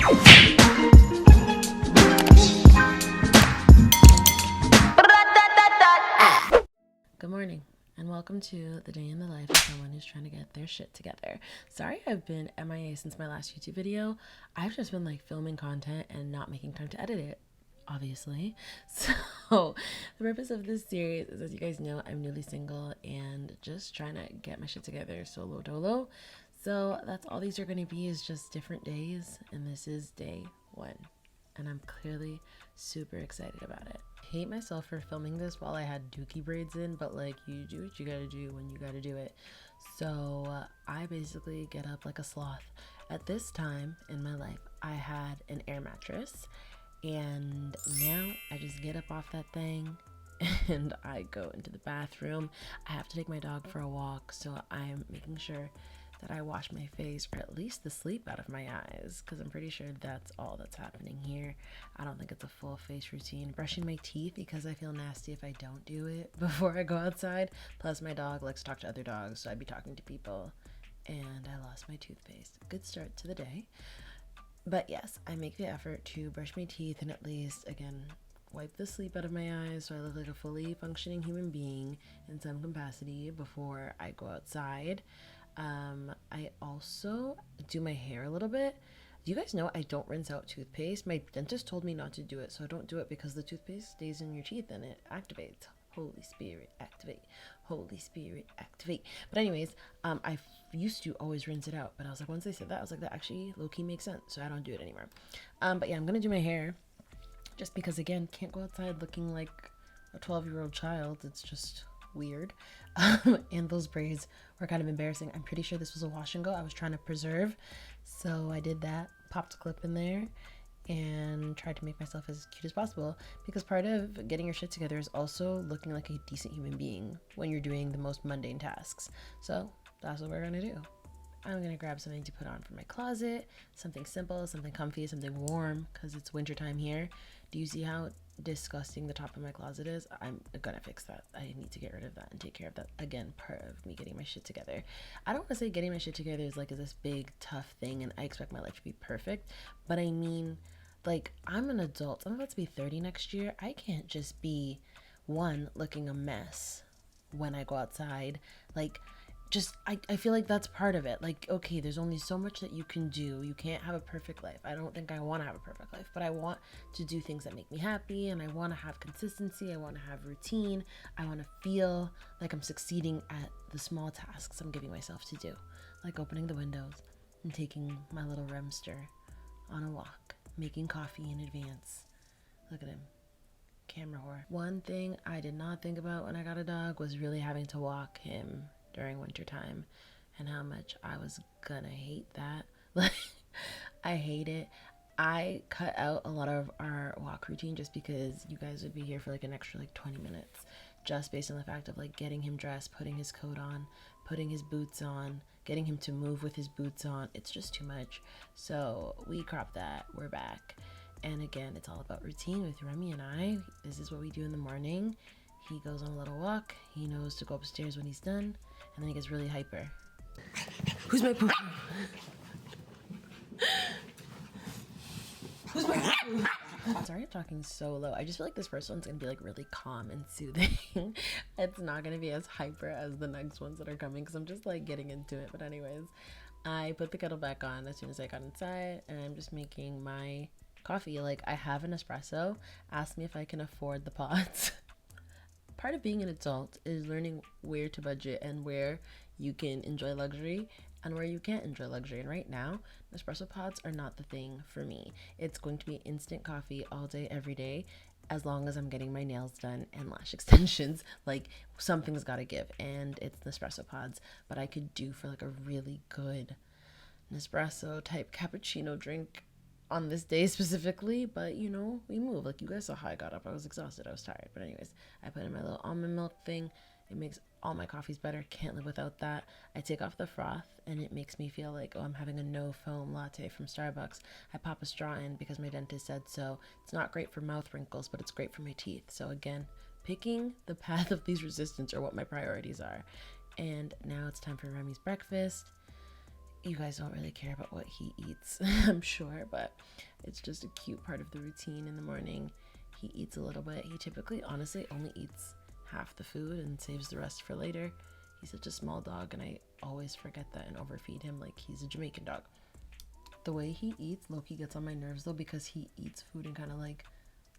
Good morning and welcome to the day in the life of someone who's trying to get their shit together. Sorry I've been MIA since my last YouTube video. I've just been like filming content and not making time to edit it, obviously. So the purpose of this series is, as you guys know, I'm newly single and just trying to get my shit together solo dolo. So that's all these are going to be, is just different days, and this is day one. And I'm clearly super excited about it. I hate myself for filming this while I had dookie braids in, but like, you do what you gotta do when you gotta do it. So I basically get up like a sloth. At this time in my life, I had an air mattress, and now I just get up off that thing and I go into the bathroom. I have to take my dog for a walk, so I'm making sure that I wash my face, or at least the sleep out of my eyes, because I'm pretty sure that's all that's happening here. I don't think it's a full face routine. Brushing my teeth, because I feel nasty if I don't do it before I go outside. Plus my dog likes to talk to other dogs, so I'd be talking to people. And I lost my toothpaste. Good start to the day. But yes, I make the effort to brush my teeth and at least, again, wipe the sleep out of my eyes so I look like a fully functioning human being in some capacity before I go outside. I also do my hair a little bit. Do you guys know I don't rinse out toothpaste? My dentist told me not to do it, so I don't do it because the toothpaste stays in your teeth and it activates. Holy Spirit, activate. Holy Spirit, activate. But anyways, I used to always rinse it out, but I was like, once they said that, I was like, that actually low-key makes sense, so I don't do it anymore. But yeah, I'm gonna do my hair just because, again, can't go outside looking like a 12-year-old child. It's just weird. And those braids were kind of embarrassing. I'm pretty sure this was a wash and go I was trying to preserve, so I did that, popped a clip in there and tried to make myself as cute as possible, because part of getting your shit together is also looking like a decent human being when you're doing the most mundane tasks. So that's what we're gonna do. I'm gonna grab something to put on for my closet, something simple, something comfy, something warm, because it's wintertime here. Do you see how disgusting the top of my closet is? I'm gonna fix that. I need to get rid of that and take care of that. Again, part of me getting my shit together. I don't want to say getting my shit together is like this big tough thing and I expect my life to be perfect, but I mean, like, I'm an adult. I'm about to be 30 next year. I can't just be, one, looking a mess when I go outside. Like, just I feel like that's part of it. Like, okay, there's only so much that you can do. You can't have a perfect life. I don't think I want to have a perfect life, but I want to do things that make me happy, and I want to have consistency. I want to have routine. I want to feel like I'm succeeding at the small tasks I'm giving myself to do, like opening the windows and taking my little remster on a walk, making coffee in advance. Look at him. Camera whore. One thing I did not think about when I got a dog was really having to walk him during winter time, and how much I was gonna hate that. Like, I hate it. I cut out a lot of our walk routine just because you guys would be here for like an extra like 20 minutes, just based on the fact of like getting him dressed, putting his coat on, putting his boots on, getting him to move with his boots on. It's just too much. So we cropped that. We're back. And again, it's all about routine with Remy and I. This is what we do in the morning. He goes on a little walk. He knows to go upstairs when he's done, and then he gets really hyper. Who's my poo? Who's my poo? Sorry I'm talking so low. I just feel like this first one's gonna be like really calm and soothing. It's not gonna be as hyper as the next ones that are coming, because I'm just like getting into it. But anyways, I put the kettle back on as soon as I got inside, and I'm just making my coffee. Like, I have an espresso. Ask me if I can afford the pots. Part of being an adult is learning where to budget and where you can enjoy luxury and where you can't enjoy luxury. And right now, espresso pods are not the thing for me. It's going to be instant coffee all day, every day, as long as I'm getting my nails done and lash extensions. Like, something's got to give, and it's Nespresso pods. But I could do for like a really good Nespresso type cappuccino drink on this day specifically, but you know, we move. Like, you guys saw how I got up. I was exhausted. I was tired. But anyways, I put in my little almond milk thing. It makes all my coffees better. Can't live without that. I take off the froth, and it makes me feel like, oh, I'm having a no foam latte from Starbucks. I pop a straw in because my dentist said so. It's not great for mouth wrinkles, but it's great for my teeth. So again, picking the path of least resistance are what my priorities are. And now it's time for Remy's breakfast. You guys don't really care about what he eats, I'm sure, but it's just a cute part of the routine in the morning. He eats a little bit. He typically, honestly, only eats half the food and saves the rest for later. He's such a small dog, and I always forget that and overfeed him like he's a Jamaican dog. The way he eats, Loki gets on my nerves though, because he eats food and kind of like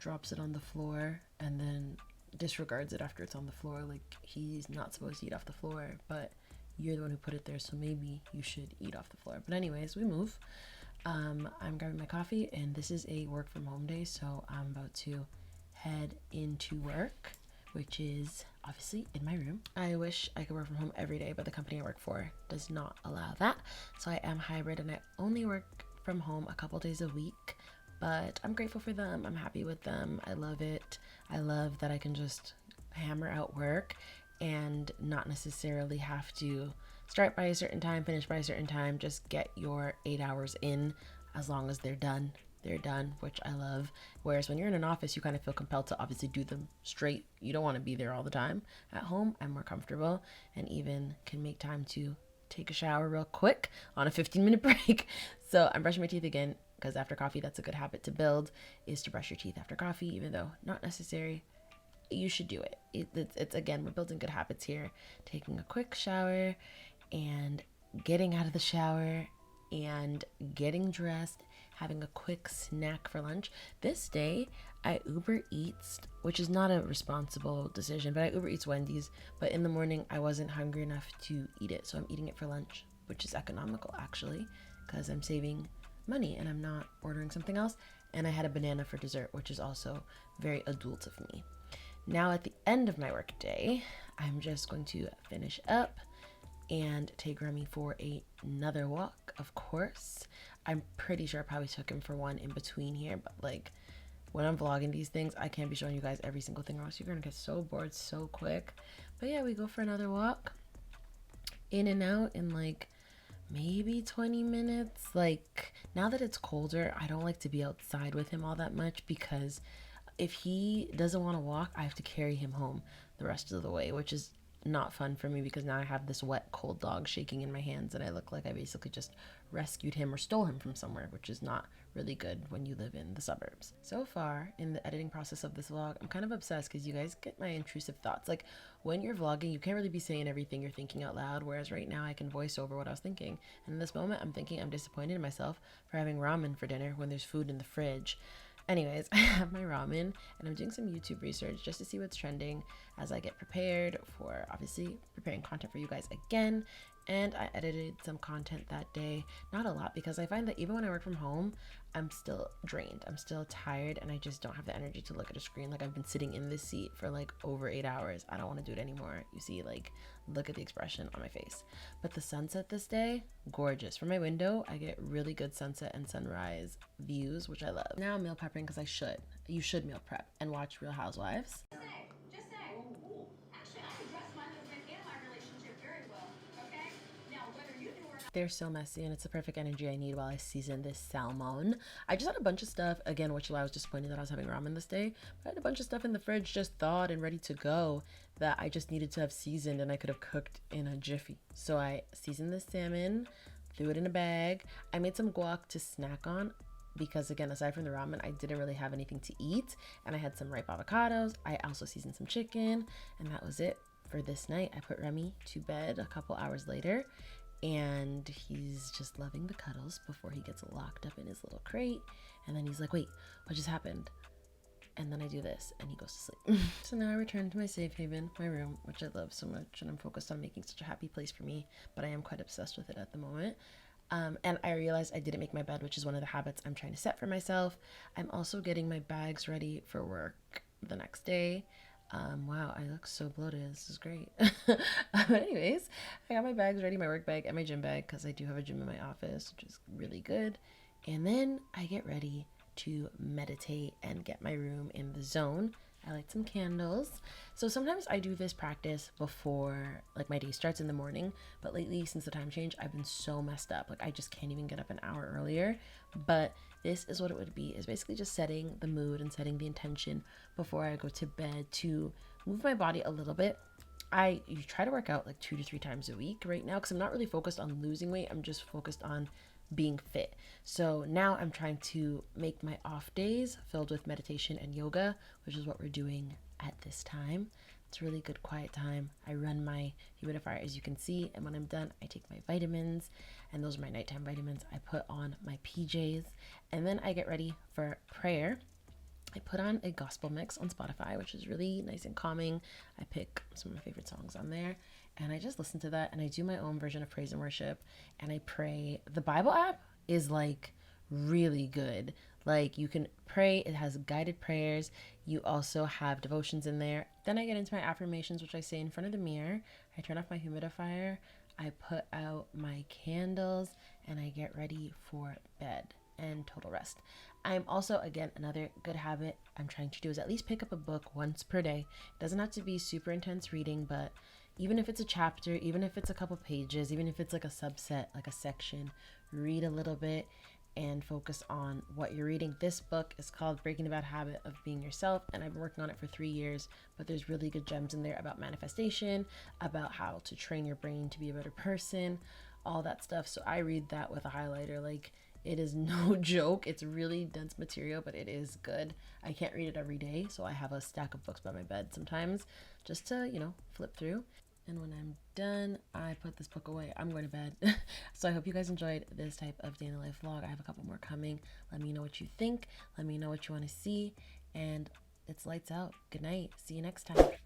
drops it on the floor and then disregards it after it's on the floor. Like, he's not supposed to eat off the floor, but you're the one who put it there, so maybe you should eat off the floor. But anyways, we move. I'm grabbing my coffee, and this is a work from home day, so I'm about to head into work, which is obviously in my room. I wish I could work from home every day, but the company I work for does not allow that. So I am hybrid, and I only work from home a couple days a week, but I'm grateful for them. I'm happy with them. I love it. I love that I can just hammer out work and not necessarily have to start by a certain time, finish by a certain time. Just get your 8 hours in. As long as they're done, which I love. Whereas when you're in an office, you kind of feel compelled to obviously do them straight. You don't want to be there all the time. At home, I'm more comfortable and even can make time to take a shower real quick on a 15-minute break. So I'm brushing my teeth again, because after coffee, that's a good habit to build, is to brush your teeth after coffee, even though not necessary. You should do it. It's again, we're building good habits here. Taking a quick shower and getting out of the shower and getting dressed, having a quick snack for lunch. This day, I Uber Eats, which is not a responsible decision, but I Uber Eats Wendy's. But in the morning, I wasn't hungry enough to eat it, so I'm eating it for lunch, which is economical actually, because I'm saving money and I'm not ordering something else. And I had a banana for dessert, which is also very adult of me. Now at the end of my work day, I'm just going to finish up and take Remy for another walk, of course. I'm pretty sure I probably took him for one in between here, but like, when I'm vlogging these things, I can't be showing you guys every single thing, or else you're gonna get so bored so quick. But yeah, we go for another walk, in and out in like maybe 20 minutes. Like, now that it's colder, I don't like to be outside with him all that much, because if he doesn't want to walk, I have to carry him home the rest of the way, which is not fun for me, because now I have this wet, cold dog shaking in my hands, and I look like I basically just rescued him or stole him from somewhere, which is not really good when you live in the suburbs. So far in the editing process of this vlog, I'm kind of obsessed because you guys get my intrusive thoughts. Like, when you're vlogging, you can't really be saying everything you're thinking out loud, whereas right now I can voice over what I was thinking. And in this moment, I'm thinking I'm disappointed in myself for having ramen for dinner when there's food in the fridge. Anyways, I have my ramen, and I'm doing some YouTube research just to see what's trending as I get prepared for obviously preparing content for you guys again. And I edited some content that day, not a lot, because I find that even when I work from home, I'm still drained, I'm still tired, and I just don't have the energy to look at a screen. Like, I've been sitting in this seat for like over 8 hours. I don't want to do it anymore. You see, like, look at the expression on my face. But the sunset this day, gorgeous. From my window, I get really good sunset and sunrise views, which I love. Now I'm meal prepping, because you should meal prep and watch Real Housewives. Just say. Ooh. Actually, I address my husband and my relationship very well, okay? Now, whether you do or not. They're so messy, and it's the perfect energy I need while I season this salmon. I just had a bunch of stuff, again, which I was disappointed that I was having ramen this day, but I had a bunch of stuff in the fridge just thawed and ready to go that I just needed to have seasoned, and I could have cooked in a jiffy. So I seasoned the salmon, threw it in a bag. I made some guac to snack on, because again, aside from the ramen, I didn't really have anything to eat, and I had some ripe avocados. I also seasoned some chicken, and that was it for this night. I put Remy to bed a couple hours later, and he's just loving the cuddles before he gets locked up in his little crate. And then he's like, wait, what just happened? And then I do this, and he goes to sleep. So now I return to my safe haven, my room, which I love so much, and I'm focused on making such a happy place for me, but I am quite obsessed with it at the moment. And I realized I didn't make my bed, which is one of the habits I'm trying to set for myself. I'm also getting my bags ready for work the next day. Wow, I look so bloated. This is great. But anyways, I got my bags ready, my work bag and my gym bag, because I do have a gym in my office, which is really good. And then I get ready to meditate and get my room in the zone. I light some candles. So sometimes I do this practice before like my day starts in the morning, but lately, since the time change, I've been so messed up. Like, I just can't even get up an hour earlier. But this is what it would be, is basically just setting the mood and setting the intention before I go to bed to move my body a little bit you try to work out like 2 to 3 times a week right now because I'm not really focused on losing weight. I'm just focused on being fit. So now I'm trying to make my off days filled with meditation and yoga, which is what we're doing at this time. It's a really good quiet time. I run my humidifier, as you can see, and when I'm done, I take my vitamins, and those are my nighttime vitamins. I put on my PJs, and then I get ready for prayer. I put on a gospel mix on Spotify, which is really nice and calming. I pick some of my favorite songs on there, and I just listen to that, and I do my own version of praise and worship, and I pray. The Bible app is like really good. Like, you can pray, it has guided prayers. You also have devotions in there. Then I get into my affirmations, which I say in front of the mirror. I turn off my humidifier. I put out my candles, and I get ready for bed and total rest. I'm also, again, another good habit I'm trying to do is at least pick up a book once per day. It doesn't have to be super intense reading, but even if it's a chapter, even if it's a couple pages, even if it's like a subset, like a section, read a little bit and focus on what you're reading. This book is called Breaking the Bad Habit of Being Yourself, and I've been working on it for 3 years, but there's really good gems in there about manifestation, about how to train your brain to be a better person, all that stuff. So I read that with a highlighter. Like, it is no joke. It's really dense material, but it is good. I can't read it every day, so I have a stack of books by my bed sometimes just to, flip through. And when I'm done, I put this book away. I'm going to bed. So I hope you guys enjoyed this type of day in the life vlog. I have a couple more coming. Let me know what you think. Let me know what you want to see. And it's lights out. Good night. See you next time.